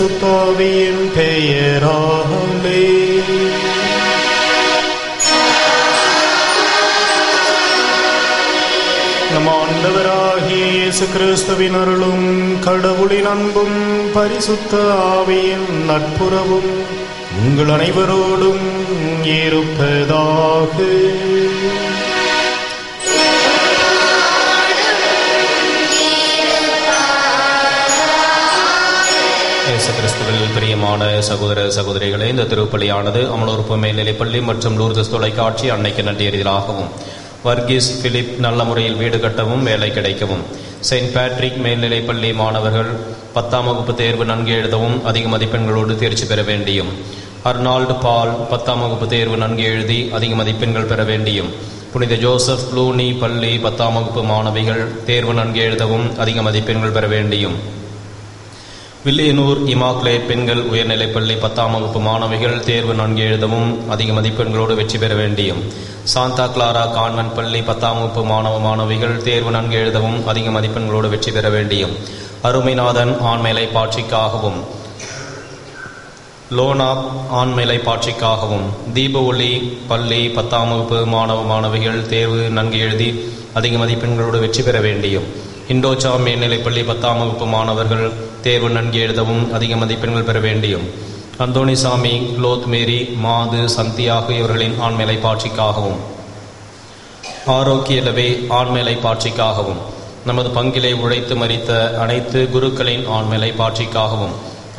பரிசுத்த ஆவியின் பெயராலே. நம் ஆண்டவராகிய இயேசு கிறிஸ்துவின் அருளும் கடவுளின் அன்பும் பரிசுத்த ஆவியின் நட்புறவும் உங்கள் அனைவரோடும் இருப்பதாக. இயேசு கிறிஸ்துவில் பிரியமான சகோதர சகோதரிகளே, இந்த திருப்பலியானது அமலோற்பு மேல்நிலைப்பள்ளி மற்றும் லூர்தஸ் தொலைக்காட்சி அன்னைக்கு நன்றியறிதலாகவும், வர்கீஸ் பிலிப் நல்ல முறையில் வீடு கட்டவும் வேலை கிடைக்கவும், செயின்ட் பேட்ரிக் மேல்நிலைப்பள்ளி மாணவர்கள் 10ஆம் வகுப்பு தேர்வு நன்கு எழுதவும் அதிக மதிப்பெண்களோடு தேர்ச்சி பெற வேண்டியும், அர்னால்டு பால் 10ஆம் வகுப்பு தேர்வு நன்கு எழுதி அதிக மதிப்பெண்கள் பெற வேண்டியும், புனித ஜோசப் ப்ளூனி பள்ளி 10ஆம் வகுப்பு மாணவிகள் தேர்வு நன்கு எழுதவும் அதிக மதிப்பெண்கள் பெற வேண்டியும், வில்லியனூர் இமாக்லேட் பெண்கள் உயர்நிலைப்பள்ளி 10ஆம் வகுப்பு மாணவிகள் தேர்வு நன்கு எழுதவும் அதிக மதிப்பெண்களோடு வெற்றி பெற வேண்டியும், சாந்தா கிளாரா கான்வென்ட் பள்ளி 10ஆம் வகுப்பு மாணவிகள் தேர்வு நன்கு எழுதவும் அதிக மதிப்பெண்களோடு வெற்றி பெற வேண்டியும், அருமைநாதன் ஆண்மேலை பாட்சிக்காகவும், லோனா ஆண்மேலை பாட்சிக்காகவும், தீப ஒளி பள்ளி 10ஆம் வகுப்பு மாணவிகள் தேர்வு நன்கு எழுதி அதிக மதிப்பெண்களோடு வெற்றி பெற வேண்டியும், இண்டோச்சா மேல்நிலைப்பள்ளி 10ஆம் வகுப்பு மாணவர்கள் தேர்வு நன்கு எழுதவும் அதிக மதிப்பெண்கள் பெற வேண்டியும், அந்தோணிசாமி, குளோத் மேரி, மாது, சந்தியாக இவர்களின் ஆண்மேலை பாட்சிக்காகவும், ஆரோக்கியலவே ஆண்மேலை பாட்சிக்காகவும், நமது பங்கிலை உழைத்து மறித்த அனைத்து குருக்களின் ஆண்மேலை பாட்சிக்காகவும்,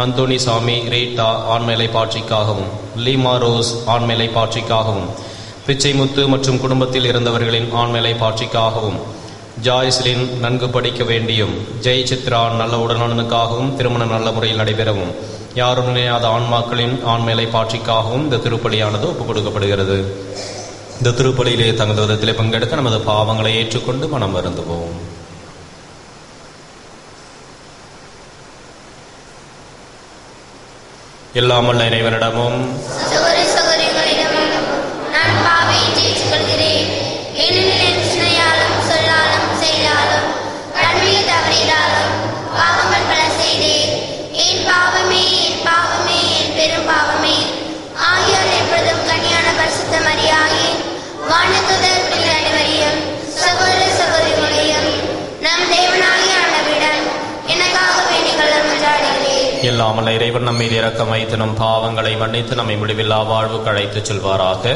அந்தோணிசாமி, ரீட்டா ஆண்மேலை பாட்சிக்காகவும், லீமா ரோஸ் ஆண்மேலை பாட்சிக்காகவும், பிச்சைமுத்து மற்றும் குடும்பத்தில் இருந்தவர்களின் ஆண்மேலை பாட்சிக்காகவும், ஜாய்ஸ்லின் நன்கு படிக்க வேண்டியும், ஜெய் சித்ரா நல்ல உடல்நலனுக்காகவும் திருமணம் நல்ல முறையில் நடைபெறவும், யாரும் நினையாத ஆன்மாக்களின் ஆண்மேலை பாட்சிக்காகவும் இந்த திருப்பலியானது ஒப்புக் கொடுக்கப்படுகிறது. இந்த திருப்பலியிலே தங்கள் விதத்திலே பங்கெடுக்க நமது பாவங்களை ஏற்றுக்கொண்டு மனம் வருந்துவோம். எல்லாமல்ல இறைவனிடமும் எல்லாமல்ல இறைவன் நம் மீது இரக்கம் வைத்து நம் பாவங்களை மன்னித்து நம்மை முடிவில்லா வாழ்வுக்கு அழைத்துச் செல்வாராக.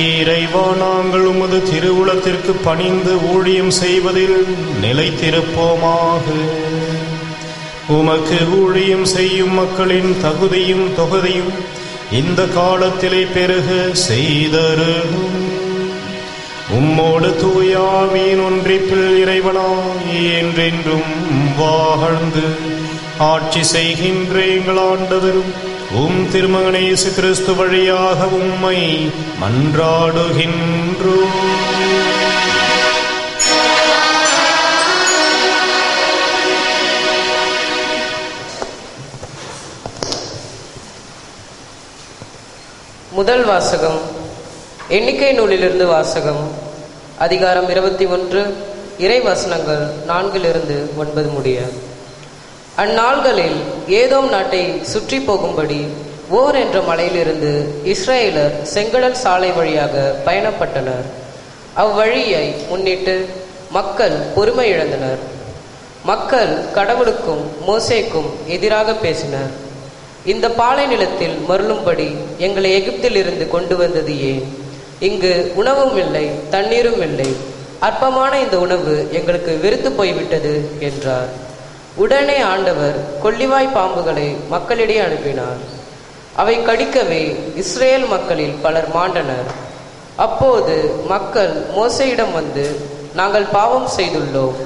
இறைவா, நாங்கள் உமது திருவுளத்திற்கு பணிந்து ஊழியம் செய்வதில் நிலைத்திருப்போமாக. உமக்கு ஊழியம் செய்யும் மக்களின் தகுதியும் தொகுதியும் இந்த காலத்திலே பெருக செய்தருளும். உம்மோடு தூய ஆவியின் ஒன்றிப்பில் இறைவனாய் என்றென்றும் வாழ்ந்து ஆட்சி செய்கின்ற எங்கள் ஆண்டவரும் திருமகன் இயேசு கிறிஸ்து வழியாக உம்மை மன்றாடுகின்றோம். முதல் வாசகம். எண்ணிக்கை நூலிலிருந்து வாசகம். அதிகாரம் 21, இறை வசனங்கள் 4-9 முடிய. அந்நாள்களில் ஏதோம் நாட்டை சுற்றி போகும்படி ஓர் என்ற மலையிலிருந்து இஸ்ரேலர் செங்கடல் சாலை வழியாக பயணப்பட்டனர். அவ்வழியை முன்னிட்டு மக்கள் பொறுமை இழந்தனர். மக்கள் கடவுளுக்கும் மோசேக்கும் எதிராக பேசினர். இந்த பாலை நிலத்தில் மருளும்படி எங்களை எகிப்தில் இருந்து கொண்டு வந்தது ஏன்? இங்கு உணவும் இல்லை, தண்ணீரும் இல்லை. அற்பமான இந்த உணவு எங்களுக்கு வெறுத்து போய்விட்டது என்றார். உடனே ஆண்டவர் கொள்ளிவாய் பாம்புகளை மக்களிடையே அனுப்பினார். அவை கடிக்கவே இஸ்ரேல் மக்களில் பலர் மாண்டனர். அப்போது மக்கள் மோசேயிடம் வந்து, நாங்கள் பாவம் செய்துள்ளோம்,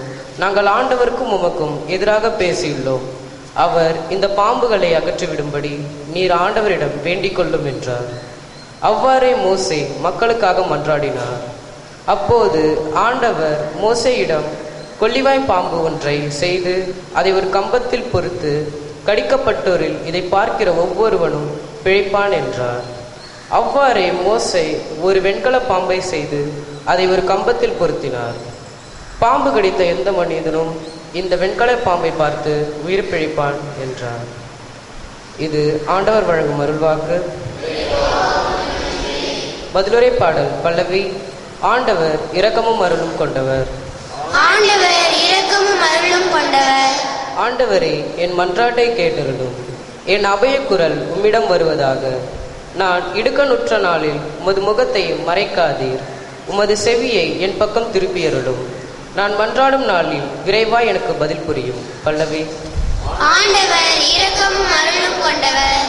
நாங்கள் ஆண்டவருக்கும் உமக்கும் எதிராக பேசியுள்ளோம். அவர் இந்த பாம்புகளை அகற்றிவிடும்படி நீர் ஆண்டவரிடம் வேண்டிக் கொள்ளும் என்றார். அவ்வாறே மோசே மக்களுக்காக மன்றாடினார். அப்போது ஆண்டவர் மோசேயிடம் கொள்ளிவாய் பாம்பு ஒன்றை செய்து அதை ஒரு கம்பத்தில் பொறுத்து, கடிக்கப்பட்டோரில் இதை பார்க்கிற ஒவ்வொருவனும் பிழைப்பான் என்றார். அவ்வாறே மோசே ஒரு வெண்கல பாம்பை செய்து அதை ஒரு கம்பத்தில் பொருத்தினார். பாம்பு கடித்த எந்த மனிதனும் இந்த வெண்கல பாம்பை பார்த்து உயிர் பிழைப்பான் என்றார். இது ஆண்டவர் வழங்கும் அருள்வாக்கு. பதிலுரை பாடல் பல்லவி. ஆண்டவர் இரக்கமும் அருளும் கொண்டவர். ஆண்டவர் இரக்கமும் அருளும் கொண்டவர். ஆண்டவரே, என் மன்றாட்டை கேட்டருளும். என் அபயக்குரல் உம்மிடம் வருவதாக. நான் இடுக்கணுற்ற நாளில் உமது முகத்தை மறைக்காதீர். உமது செவியை என் பக்கம் திருப்பியருளும். நான் மன்றாடும் நாளில் விரைவாய் எனக்கு பதில் புரியும். பல்லவி. ஆண்டவர் இரக்கமும் அருளும் கொண்டவர்.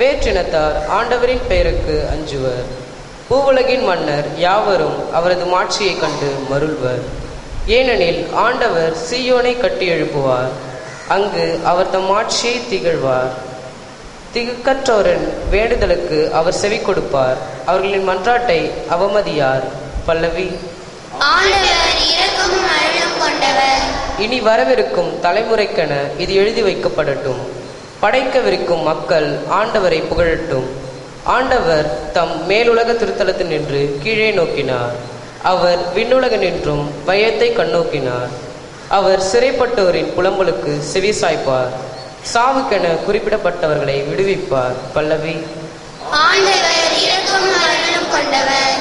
வேற்றினத்தார் ஆண்டவரின் பெயருக்கு அஞ்சுவர். பூவுலகின் மன்னர் யாவரும் அவரது மாட்சியை கண்டு மருள்வர். ஏனெனில் ஆண்டவர் சீயோனை கட்டி எழுப்புவார், அங்கு அவர் தம் மாட்சியை திகழ்வார். திகக்கற்றோரின் வேண்டுதலுக்கு அவர் செவி கொடுப்பார், அவர்களின் மன்றாட்டை அவமதியார். பல்லவி. ஆண்டவர் இரக்கமும் அருளும் கொண்டவர். இனி வரவிருக்கும் தலைமுறைக்கென இது எழுதி வைக்கப்படட்டும். படைக்கவிருக்கும் மக்கள் ஆண்டவரை புகழட்டும். ஆண்டவர் தம் மேலுலக திருத்தலத்தில் நின்று கீழே நோக்கினார். அவர் விண்ணுலக நின்றும் வையத்தை கண்ணோக்கினார். அவர் சிறைப்பட்டோரின் புலம்பலுக்கு செவி சாய்ப்பார், சாவுக்கென குறிப்பிடப்பட்டவர்களை விடுவிப்பார். பல்லவி. ஆண்டவர் இரக்கமும் அருளும் கொண்டவர்.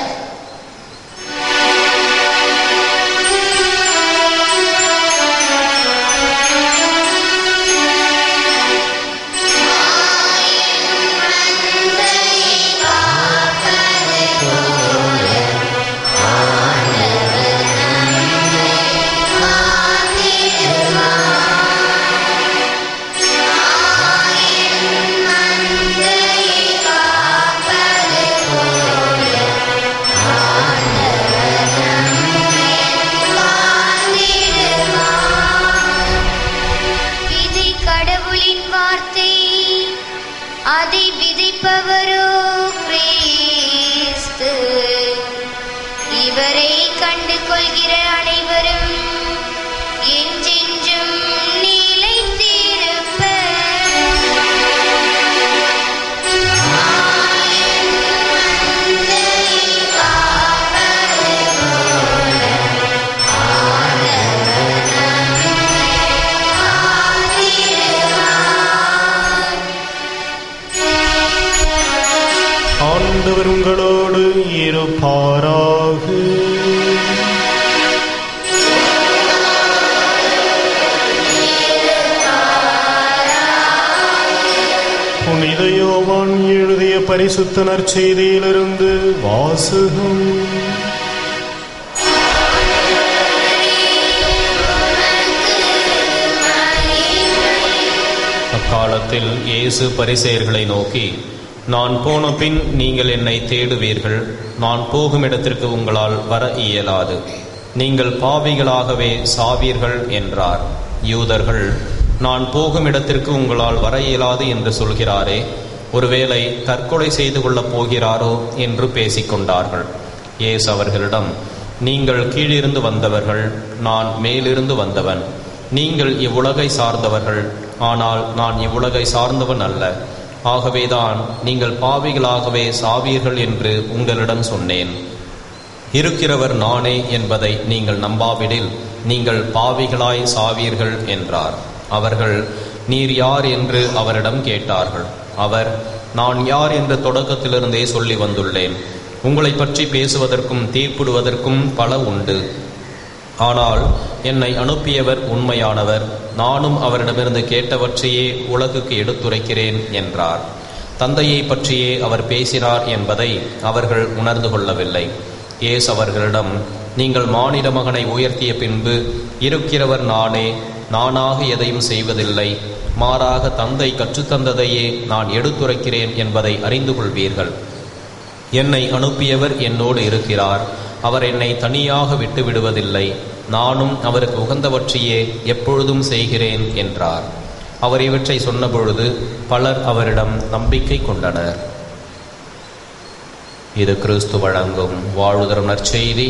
அதை விதைப்பவரோ கிறிஸ்து. இவரை கண்டு கொள்கிற அனைவரும் என்றென்றும் நிலைத்திருப்பர். ஆண்டவர் உங்களோடு இருப்பாராக. புனித யோவான் எழுதிய பரிசுத்த நற்செய்தியிலிருந்து வாசகம். அக்காலத்தில் இயேசு பரிசேயர்களை நோக்கி, நான் போன பின் நீங்கள் என்னை தேடுவீர்கள், நான் போகும் இடத்திற்கு உங்களால் வர இயலாது, நீங்கள் பாவிகளாகவே சாவீர்கள் என்றார். யூதர்கள், நான் போகும் இடத்திற்கு உங்களால் வர இயலாது என்று சொல்கிறாரே, ஒருவேளை தற்கொலை செய்து கொள்ளப் போகிறாரோ என்று பேசிக்கொண்டார்கள். இயேசு அவர்களிடம், நீங்கள் கீழிருந்து வந்தவர்கள், நான் மேலிருந்து வந்தவன். நீங்கள் இவ்வுலகை சார்ந்தவர்கள், ஆனால் நான் இவ்வுலகை சார்ந்தவன் அல்ல. ஆகவேதான் நீங்கள் பாவிகளாகவே சாவீர்கள் என்று உங்களிடம் சொன்னேன். இருக்கிறவர் நானே என்பதை நீங்கள் நம்பாவிடில் நீங்கள் பாவிகளாய் சாவீர்கள் என்றார். அவர்கள், நீர் யார் என்று அவரிடம் கேட்டார்கள். அவர், நான் யார் என்று தொடக்கத்திலிருந்தே சொல்லி வந்துள்ளேன். உங்களை பற்றி பேசுவதற்கும் தீர்ப்பிடுவதற்கும் பல உண்டு. ஆனால் என்னை அனுப்பியவர் உண்மையானவர், நானும் அவரிடமிருந்து கேட்டவற்றையே உலகுக்கு எடுத்துரைக்கிறேன் என்றார். தந்தையை பற்றியே அவர் பேசினார் என்பதை அவர்கள் உணர்ந்து கொள்ளவில்லை. இயேசு அவர்களிடம், நீங்கள் மானிட மகனை உயர்த்திய பின்பு இருக்கிறவர் நானே, நானாக எதையும் செய்வதில்லை, மாறாக தந்தை கற்றுத்தந்ததையே நான் எடுத்துரைக்கிறேன் என்பதை அறிந்து கொள்வீர்கள். என்னை அனுப்பியவர் என்னோடு இருக்கிறார், அவர் என்னை தனியாக விட்டு விடுவதில்லை, நானும் அவருக்கு உகந்தவற்றையே எப்பொழுதும் செய்கிறேன் என்றார். அவர் இவற்றை சொன்னபொழுது பலர் அவரிடம் நம்பிக்கை கொண்டனர். இது கிறிஸ்து வழங்கும் வாழ்வுதரும் நற்செய்தி.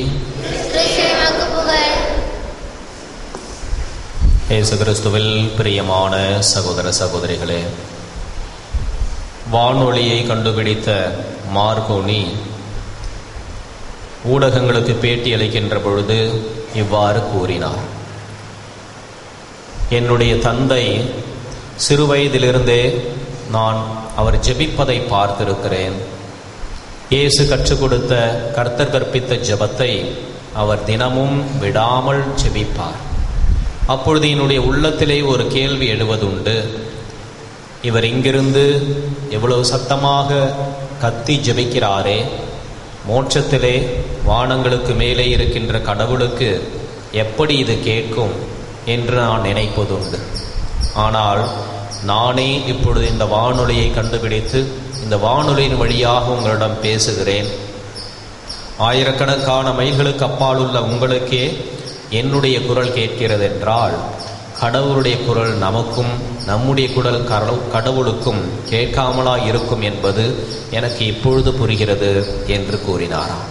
இயேசு கிறிஸ்துவில் பிரியமான சகோதர சகோதரிகளே, வானொலியை கண்டுபிடித்த மார்கோனி ஊடகங்களுக்கு பேட்டி அளிக்கின்ற பொழுது இவ்வாறு கூறினார்: என்னுடைய தந்தை சிறுவயதிலிருந்தே நான் அவர் ஜெபிப்பதை பார்த்திருக்கிறேன். இயேசு கற்றுக் கொடுத்த, கர்த்தர் கற்பித்த ஜெபத்தை அவர் தினமும் விடாமல் ஜெபிப்பார். அப்பொழுது என்னுடைய உள்ளத்திலே ஒரு கேள்வி எழுவதுண்டு: இவர் இங்கிருந்து எவ்வளவு சத்தமாக கத்தி ஜெபிக்கிறாரே, மோட்சத்திலே வானங்களுக்கு மேலே இருக்கின்ற கடவுளுக்கு எப்படி இது கேட்கும் என்று நான் நினைப்பதுண்டு. ஆனால் நானே இப்பொழுது இந்த வானொலியை கண்டுபிடித்து இந்த வானொலியின் வழியாக உங்களிடம் பேசுகிறேன். ஆயிரக்கணக்கான மைல்களுக்கு அப்பால் உள்ள உங்களுக்கே என்னுடைய குரல் கேட்கிறது என்றால், கடவுளுடைய குரல் நமக்கும் நம்முடைய குரல் கடவுளுக்கும் கேட்காமலா இருக்கும் என்பது எனக்கு இப்பொழுது புரிகிறது என்று கூறினாராம்.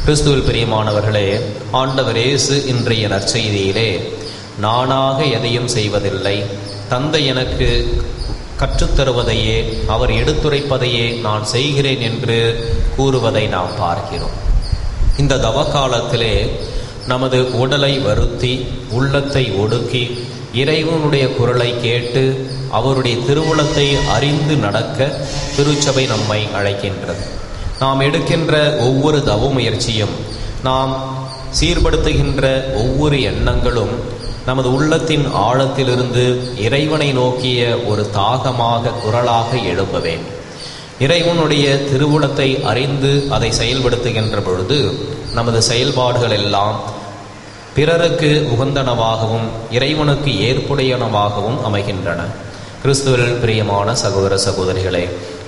கிறிஸ்துவில் பிரியமானவர்களே, ஆண்டவர் இயேசு இன்றைய நற்செய்தியிலே நானாக எதையும் செய்வதில்லை, தந்தை எனக்கு கற்றுத்தருவதையே, அவர் எடுத்துரைப்பதையே நான் செய்கிறேன் என்று கூறுவதை நாம் பார்க்கிறோம். இந்த தவக்காலத்திலே நமது உடலை வருத்தி, உள்ளத்தை ஒடுக்கி, இறைவனுடைய குரலை கேட்டு அவருடைய திருவுளத்தை அறிந்து நடக்க திருச்சபை நம்மை அழைக்கின்றது. நாம் எடுக்கின்ற ஒவ்வொரு தவ முயற்சியும், நாம் சீர்படுத்துகின்ற ஒவ்வொரு எண்ணங்களும் நமது உள்ளத்தின் ஆழத்திலிருந்து இறைவனை நோக்கிய ஒரு தாகமாக, குரலாக எழுப்ப வேண்டும். இறைவனுடைய திருவுளத்தை அறிந்து அதை செயல்படுத்துகின்ற பொழுது நமது செயல்பாடுகள் எல்லாம் பிறருக்கு உகந்தனவாகவும் இறைவனுக்கு ஏற்புடையனவாகவும் அமைகின்றன. கிறிஸ்துவில் பிரியமான சகோதர சகோதரிகளே,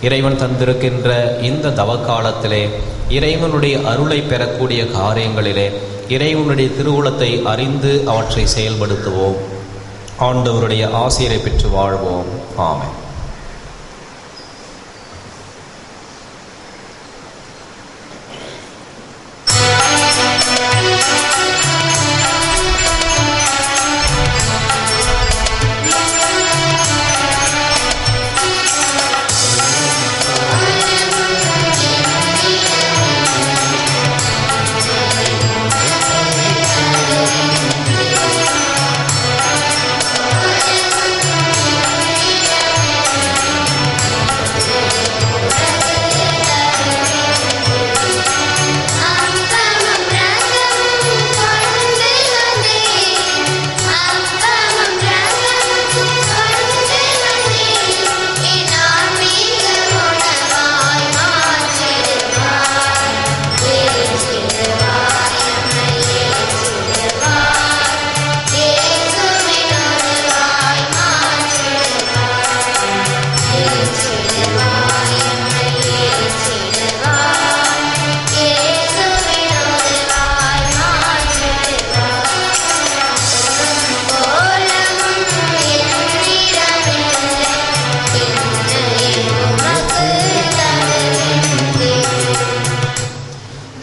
இறைவன் தந்திருக்கின்ற இந்த தவக்காலத்திலே இறைவனுடைய அருளை பெறக்கூடிய காரியங்களிலே இறைவனுடைய திருவுளத்தை அறிந்து அவற்றை செயல்படுத்துவோம். ஆண்டவருடைய ஆசீரை பெற்று வாழ்வோம். ஆமென்.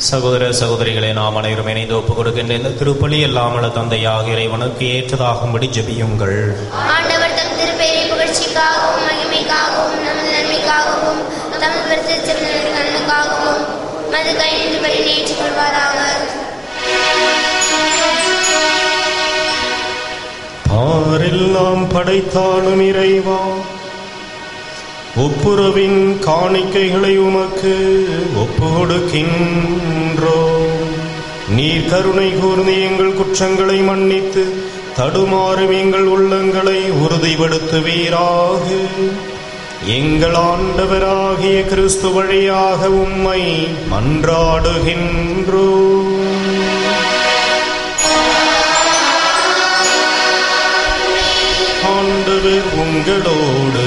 சகோதர சகோதரிகளை, நாம் அனைவரும் இணைந்து ஒப்புக் கொடுக்கின்ற இந்த திருப்பலி எல்லாமல தந்தையாக இறைவனுக்கு ஏற்றதாகும்படி ஜெபியுங்கள். ஆண்டவர் தம் திருப்பெயரை புகழ்ச்சிக்காகவும் மகிமைக்காகவும் நமது நன்மைக்காகவும் தமது வருத்தத்தின் நன்மைக்காகவும் மது கையிலிருந்து பலி ஏற்றுக் கொள்வாராக. பாரெல்லாம் படைத்தாலும் இறைவா, ஒப்புரவின் காணிக்கைகளை உமக்கு ஒப்பு கொடுக்கின்றோம். நீர் கருணை கூர்ந்து எங்கள் குற்றங்களை மன்னித்து தடுமாறும் எங்கள் உள்ளங்களை உறுதிப்படுத்துவீராக. எங்கள் ஆண்டவராகிய கிறிஸ்து வழியாக உம்மை மன்றாடுகின்றோம். ஆண்டவர் உங்களோடு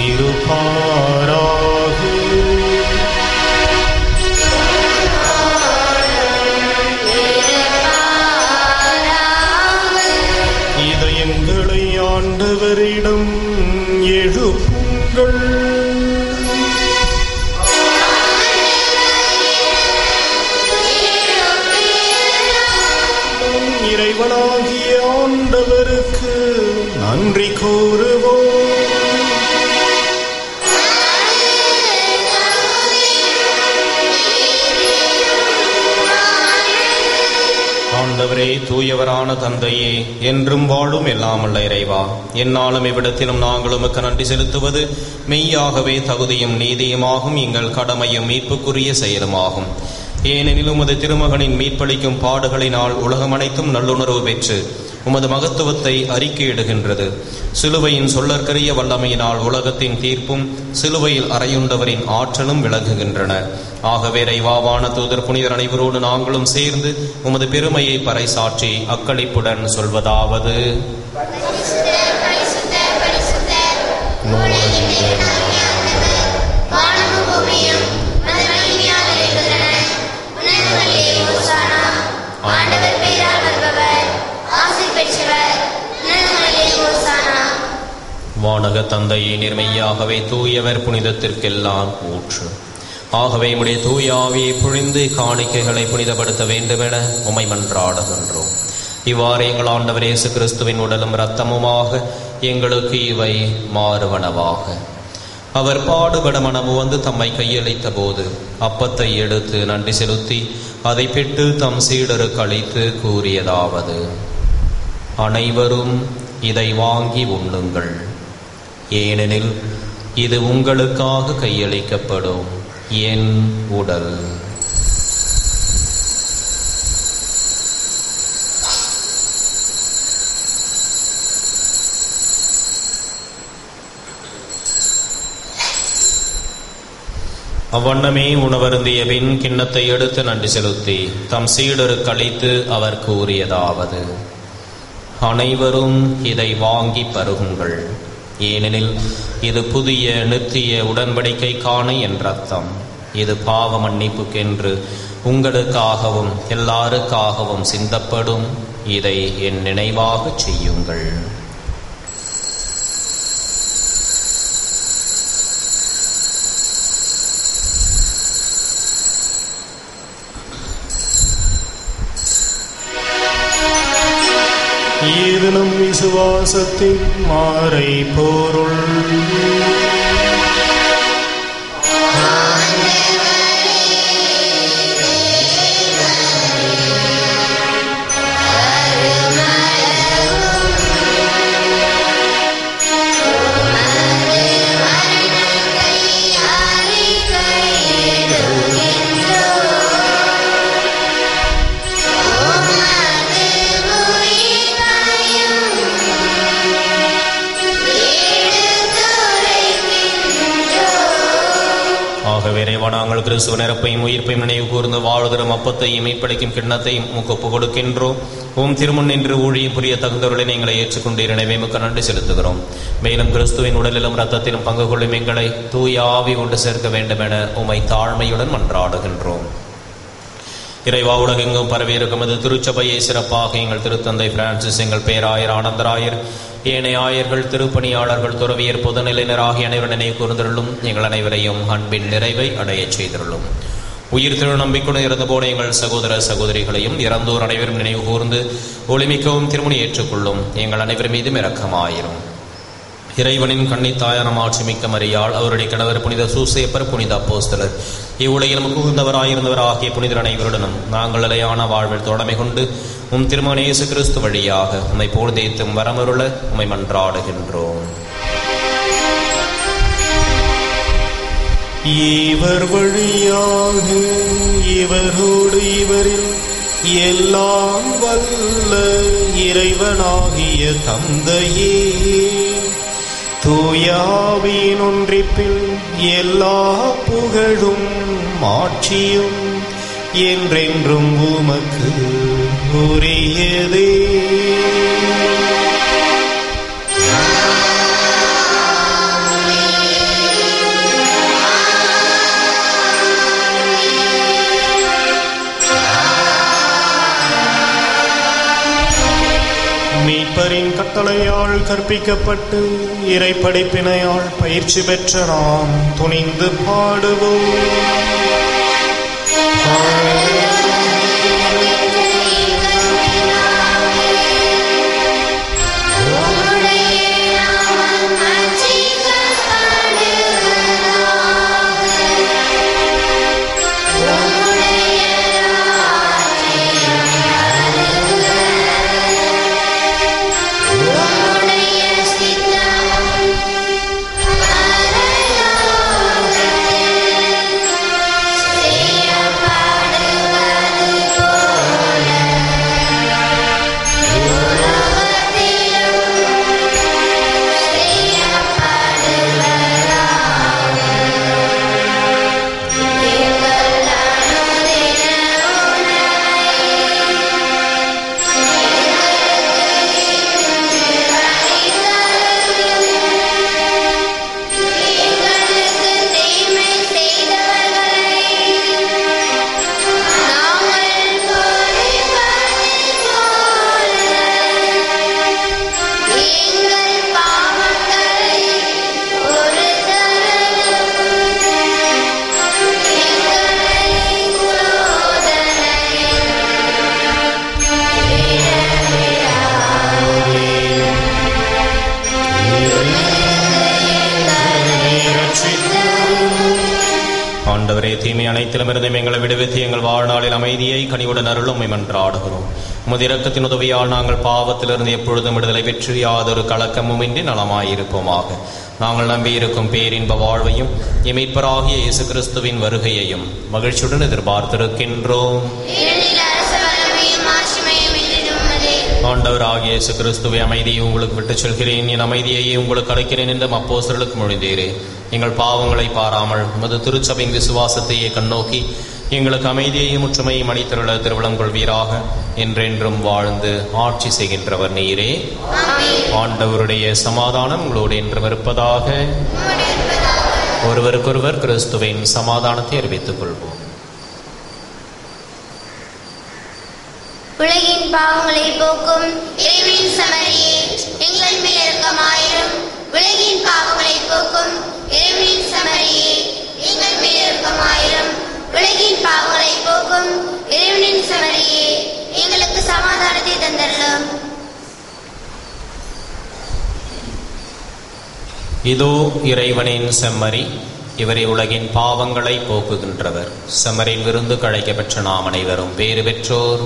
இருப்பாராக. இதயங்களை ஆண்டவரிடம் எழுப்புங்கள். இறைவனாகிய ஆண்டவருக்கு நன்றி கூறுவோம். ஆண்டவரே, தூயவரான தந்தையே, என்றும் வாழும் எல்லாமல்ல இறைவா, என்னாலும் இவ்விடத்திலும் நாங்கள் உமக்கு நன்றி செலுத்துவது மெய்யாகவே தகுதியும் நீதியுமாகும், எங்கள் கடமையும் மீட்புக்குரிய செயலுமாகும். ஏனெனில் உமது திருமகனின் மீட்பளிக்கும் பாடுகளினால் உலகம் அனைத்தும் நல்லுணர்வு பெற்று உமது மகத்துவத்தை அறிக்கையிடுகின்றது. சிலுவையின் சொல்லற்கரிய வல்லமையினால் உலகத்தின் தீர்ப்பும் சிலுவையில் அறையுண்டவரின் ஆற்றலும் விளங்குகின்றன. ஆகவே இறைவாவான தூதர் புனிதர் அனைவரோடு நாங்களும் சேர்ந்து உமது பெருமையை பறைசாற்றி அக்களிப்புடன் சொல்வதாவது: வானக தந்தையை நிர்மையாகவே தூயவர், புனிதத்திற்கெல்லாம் ஊற்று. ஆகவே உம்முடைய தூய ஆவியை பொழிந்து காணிக்கைகளை புனிதப்படுத்த வேண்டுமென உம்மை மன்றாடுகின்றோம். இவ்வாறு எங்கள் ஆண்டவர் இயேசு கிறிஸ்துவின் உடலும் இரத்தமுமாக எங்களுக்கு இவை மாறுவனவாக. அவர் பாடுபட மனமு வந்து தம்மை கையளித்த போது அப்பத்தை எடுத்து நன்றி செலுத்தி அதை பெற்று தம் சீடருக்கு அளித்து கூறியதாவது: அனைவரும் இதை வாங்கி உண்ணுங்கள், ஏனெனில் இது உங்களுக்காக கையளிக்கப்படும் என் உடல். அவ்வண்ணமே உணவருந்திய பின் கிண்ணத்தை எடுத்து நன்றி செலுத்தி தம் சீடருக்கு அளித்து அவர் கூறியதாவது: அனைவரும் இதை வாங்கி பருகுங்கள், ஏனெனில் இது புதிய நித்திய உடன்படிக்கைக்கான என் இரத்தம். இது பாவ மன்னிப்புக்கென்று உங்களுக்காகவும் எல்லாருக்காகவும் சிந்தப்படும். இதை என் நினைவாக செய்யுங்கள். இது நம் விசுவாசத்தின் மாறை பொருள். நாங்கள் கிறிஸ்துவ நிரப்பையும் உயிர்ப்பையும் நினைவு கூர்ந்து வாழ்கிற அப்பத்தையும் மீட்பளிக்கும் கிண்ணத்தையும் ஒப்பு கொடுக்கின்றோம். உம் திருமுன் நின்று ஊழியம் புரிய தகுந்தவர்களை நீங்களை ஏற்றுக்கொண்டீர். எனவே மிக்க நன்றி செலுத்துகிறோம். மேலும் கிறிஸ்துவின் உடலிலும் இரத்தத்திலும் பங்கு கொள்ளும் எங்களை தூய ஆவி கொண்டு சேர்க்க வேண்டும் என உம்மை தாழ்மையுடன் மன்றாடுகின்றோம். இறைவா, உலகெங்கும் பரவியிருக்கும் அது திருச்சபையை சிறப்பாக எங்கள் திருத்தந்தை பிரான்சிஸ், எங்கள் பேராயர் ஆனந்தராயர், ஏனைய ஆயர்கள், திருப்பணியாளர்கள், துறவியர், பொதுநிலையினர் ஆகிய அனைவரும் நினைவு கூர்ந்தருளும். எங்கள் அனைவரையும் அன்பின் நிறைவை அடையச் செய்திருளும். உயிர் திரு நம்பிக்கையுடன் இறந்து போன எங்கள் சகோதர சகோதரிகளையும் இறந்தோர் அனைவரும் நினைவு கூர்ந்து ஒளிமிக்கவும் திருமணி ஏற்றுக்கொள்ளும். எங்கள் அனைவர் மீதும் இரக்கமாயிரும். இறைவனின் கன்னித்தாயான மாட்சிமிக்க மரியாள், அவருடைய கணவர் புனித சூசேப்பர், புனித அப்போஸ்தலர், இவ்வுலகில் நமக்கு உகந்தவராயிருந்தவர் ஆகிய புனிதர் அனைவருடனும் நாங்கள் நிலையான வாழ்வில் தொடமை கொண்டு உம் திருமகன் இயேசு கிறிஸ்து வழியாக உம்மை போழ்ந்தேத்தும் வரமருள உம்மை மன்றாடுகின்றோம். இவர் வழியாக இவரோடு இவரில் எல்லாம் வல்ல இறைவனாகிய தந்தையே, தூய ஆவியின் ஒன்றிப்பில் எல்லா புகழும் மாட்சியும் என்றென்றும் உமக்கு உரியதே. மீட்பரின் கட்டளையால் கற்பிக்கப்பட்டு இறைப்படைப்பினையால் பயிற்சி பெற்ற நாம் துணிந்து பாடுவோம். ஆண்டவரே, தீமை அனைத்திலுமிருந்தும் எங்களை விடுவித்து எங்கள் வாழ்நாளில் அமைதியை கனிவுடன் அருளும் மன்றாடுகிறோம். உமது இரக்கத்தின் உதவியால் நாங்கள் பாவத்திலிருந்து எப்பொழுதும் விடுதலை பெற்று யாதொரு கலக்கமும் இன்றி நலமாயிருப்போமாக. நாங்கள் நம்பியிருக்கும் பேரின்ப வாழ்வையும் மீட்பராகிய இயேசு கிறிஸ்துவின் வருகையையும் மகிழ்ச்சியுடன் எதிர்பார்த்திருக்கின்றோம். ஆண்டவராகிய இயேசு கிறிஸ்துவை அமைதியை உங்களுக்கு விட்டுச் செல்கிறேன், என் அமைதியையே உங்களுக்கு அளிக்கிறேன் என்று அப்போஸ்தலருக்கு மொழிந்தீரே. எங்கள் பாவங்களை பாராமல் உமது திருச்சபையின் விசுவாசத்தையே கண்ணோக்கி எங்களுக்கு அமைதியையும் முற்றுமையும் அளித்தருள திருவிழம் கொள்வீராக. என்றென்றும் வாழ்ந்து ஆட்சி செய்கின்றவர் நீரே. ஆண்டவருடைய சமாதானம் உங்களோடு என்றும் இருப்பதாக. ஒருவருக்கொருவர் கிறிஸ்துவின் சமாதானத்தை அறிவித்துக் கொள்வோம். உலகின் பாவங்களை போக்கும் இறைவனின் சமரியே, எங்கள் மேல் இரக்கமாயிரும். உலகின் பாவங்களை போக்கும் இறைவனின் சமரியே, எங்கள் மேல் இரக்கமாயிரும். உலகின் பாவங்களை போக்கும் இறைவனின் சமரியே, எங்களுக்கு சமாதானத்தை தந்தருளும். இதோ இறைவனின் செம்மறி, இவரை உலகின் பாவங்களை போக்குகின்றவர். செம்மறின் விருந்து கழைக்கப்பெற்ற நாம் அனைவரும் பேறு பெற்றோர்.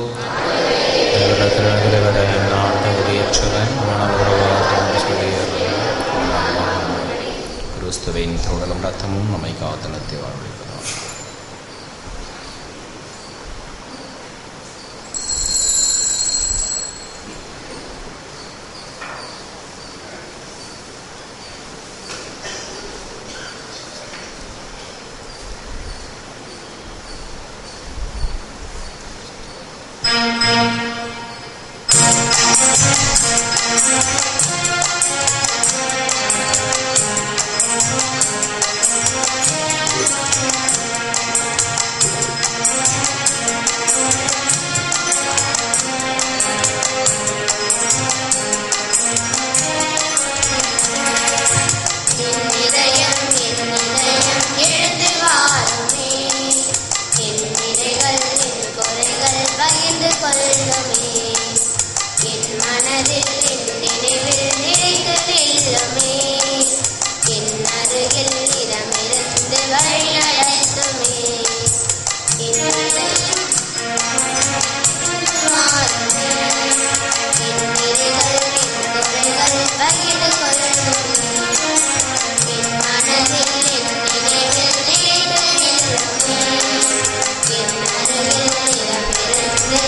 கிறிஸ்துவின் உடலும் ரத்தமும் நம்மை காத்தனத்தை வாழ்விப்பதாக.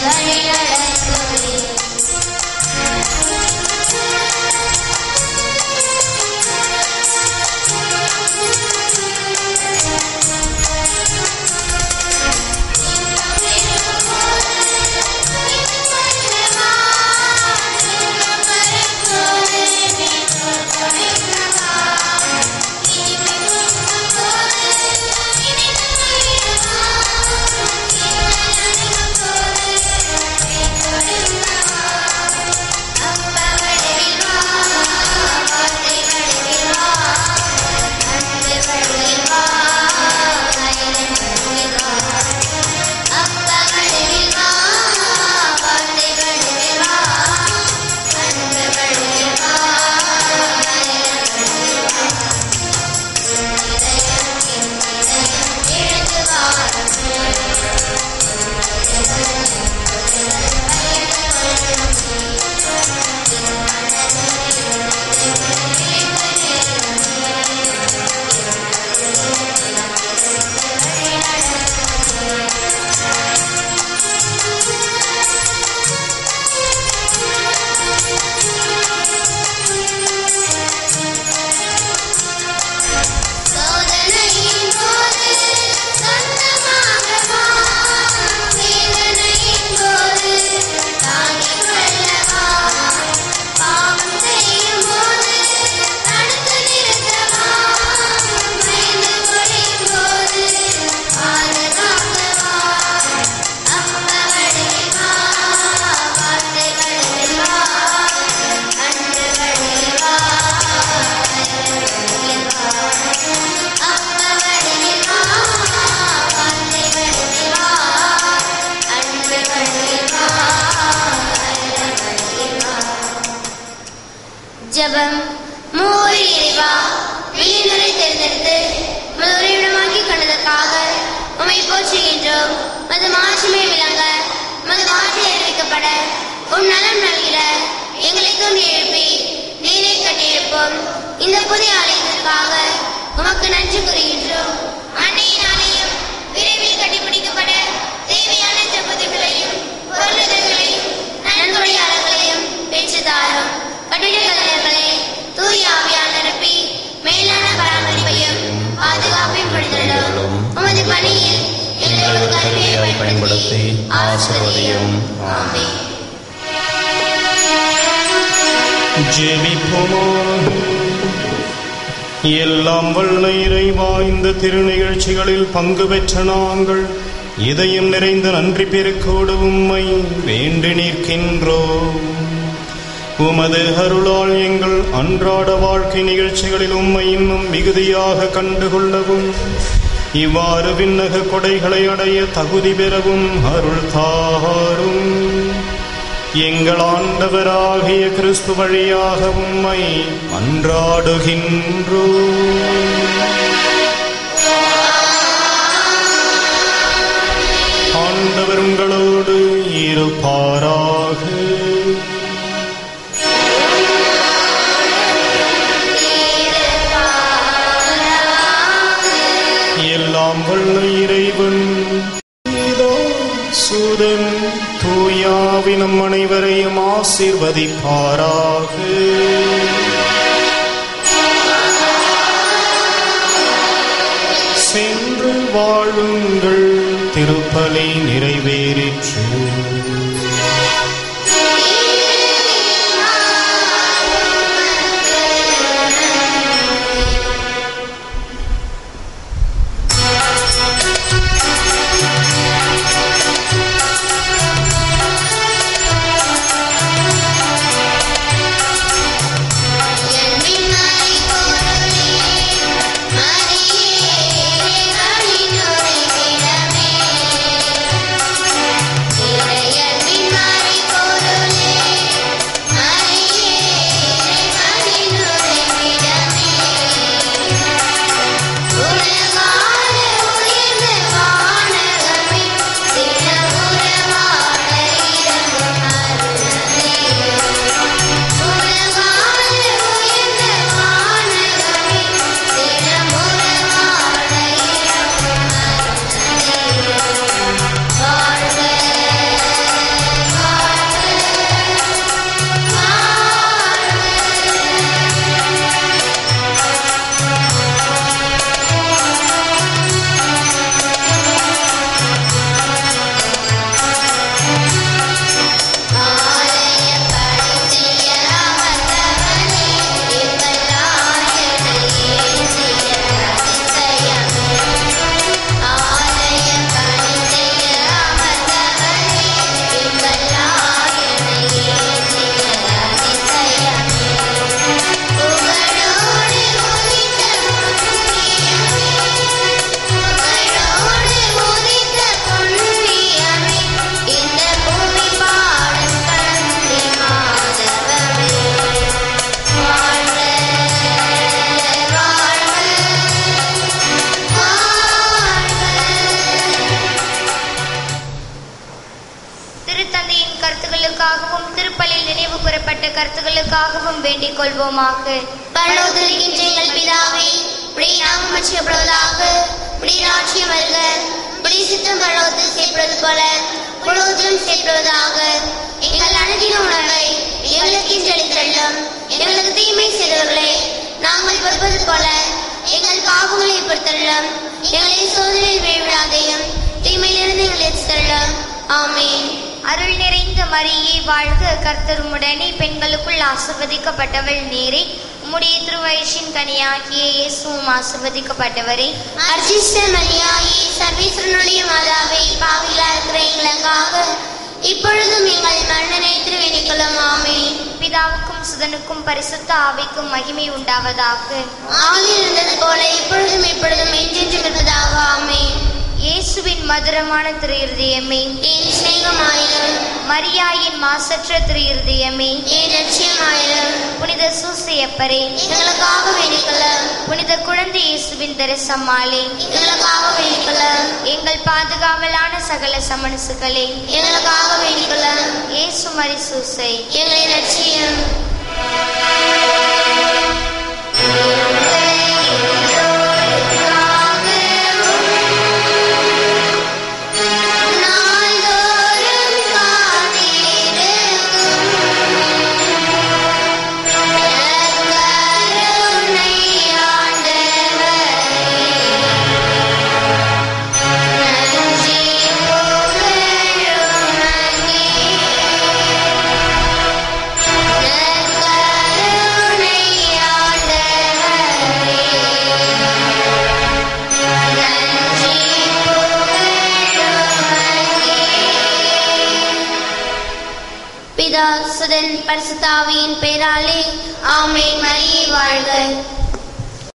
Bye. உமது மாட்சிமை விளங்க, உமது வார்த்தை அறிவிக்கப்பட, உம் நலம் நல்கிட எங்களை தூண்டி எழுப்பி நீரை கட்டியிருப்போம். இந்த புதிய ஆலயத்திற்காக உமக்கு நன்றி கூறுகின்றோம். அன்னைய நாளையும் விரைவில் கட்டிப்பிடிக்கப்பட தேவையான செப்புதிகளையும் பொருளுதவிகளையும் நன்கொடையாளர்களையும் பெற்று தாரும். கட்டிட கலைஞர்களை தூய ஆவியால் நிரப்பி மேலான பராமரிப்பையும் பாதுகாப்பையும் கொடுத்துள்ளோம். உமது பணியில் எங்களை கருவியை பயன்படுத்தி ஆசீர்வதியும். ஆமென். ஜெபிப்போமாக. எல்லாம் வல்ல இறைவா, இந்த திருநிகழ்ச்சிகளில் பங்கு பெற்ற நாங்கள் இதயம் நிறைந்த நன்றி பெருக்கோடு உம்மை வேண்டி நிற்கின்றோம். உமது அருளால் எங்கள் அன்றாட வாழ்க்கை நிகழ்ச்சிகளில் உம்மை இன்னும் மிகுதியாக கண்டுகொள்ளவும், இவ்வாறு விண்ணக கொடைகளை அடைய தகுதி பெறவும் அருள் தாரும். எங்கள் ஆண்டவராகிய கிறிஸ்து வழியாக உம்மை மன்றாடுகின்றோம். ஆண்டவர் உங்களோடு இருப்பாராக. எல்லாம் வல்ல இறைவன் சுதன் தூயாவி நம் அனைவரையும் ஆசீர்வதிப்பாராக. சென்று வாழுங்கள், திருப்பலி நிறைவேறிற்று. கருத்துக்களுக்காகவும் திருப்பலில் நினைவு கூறப்பட்ட கருத்துக்களுக்காகவும் வேண்டிக் கொள்வோமாக. பரலோகத்தில் இருக்கின்ற எங்கள் பிதாவே, உம்முடைய நாமம் மகிமைப்படுவதாக, உம்முடைய ராஜ்யம் வருக, உம்முடைய சித்தம் பரலோகத்தில் செய்யப்படுவது போல பூலோகத்திலும் செய்யப்படுவதாக. எங்கள் அனுதின உணவை எங்களுக்கு இன்று அளித்தருளும். எங்களுக்கு தீமை செய்தவர்களை நாங்கள் பொறுப்பது போல எங்கள் பாவங்களை பொறுத்தருளும். எங்களை சோதனையில் விழவிடாதையும் தீமையிலிருந்து எங்களை எச்சரித்தருளும். ஆமென். அருள் நிறைந்த மரியே வாழ்க, கர்த்தர் உம்முடனே, பெண்களுக்குள் ஆசீர்வதிக்கப்பட்டவள் நீரே, உம்முடைய திருவயிற்றின் கனியாகிய இயேசுவும் ஆசீர்வதிக்கப்பட்டவரே. அர்ச்சிஷ்ட மரியாயே, சர்வேஸ்வரனுடைய மாதாவே, பாவிகளாக இருக்கிற எங்களுக்காக இப்பொழுதும் எங்கள் மரண நேரத்தில் வேண்டிக் கொள்ளும். ஆமென். பிதாவுக்கும் சுதனுக்கும் பரிசுத்த ஆவிக்கும் மகிமை உண்டாவதாக. ஆதியில் இருந்தது போல இப்பொழுதும் எப்பொழுதும் என்றென்றும் இருப்பதாக. ஆமென். இயேசுவின் மதுரமான திரு இருதயமே, என் சிநேகமாயிரும். மரியாயின் மாசற்ற திரு இருதயமே, என் லட்சியமாயிரும். புனித சூசையப்பரே, எங்களுக்காக வேண்டிக் கொள்ளும். புனித குழந்தை இயேசுவின் தரிசமாலே, எங்களுக்காக வேண்டிக் கொள்ளும். எங்கள் பாதுகாவலான சகல சமணசுகளே, எங்களுக்காக வேண்டிக்கொள்ள. இயேசு மரிசூசை, எங்களை ரட்சியும். பிதா, சுதன், பரிசுத்த ஆவியின் பெயராலே ஆமென். மரியே வாழ்க.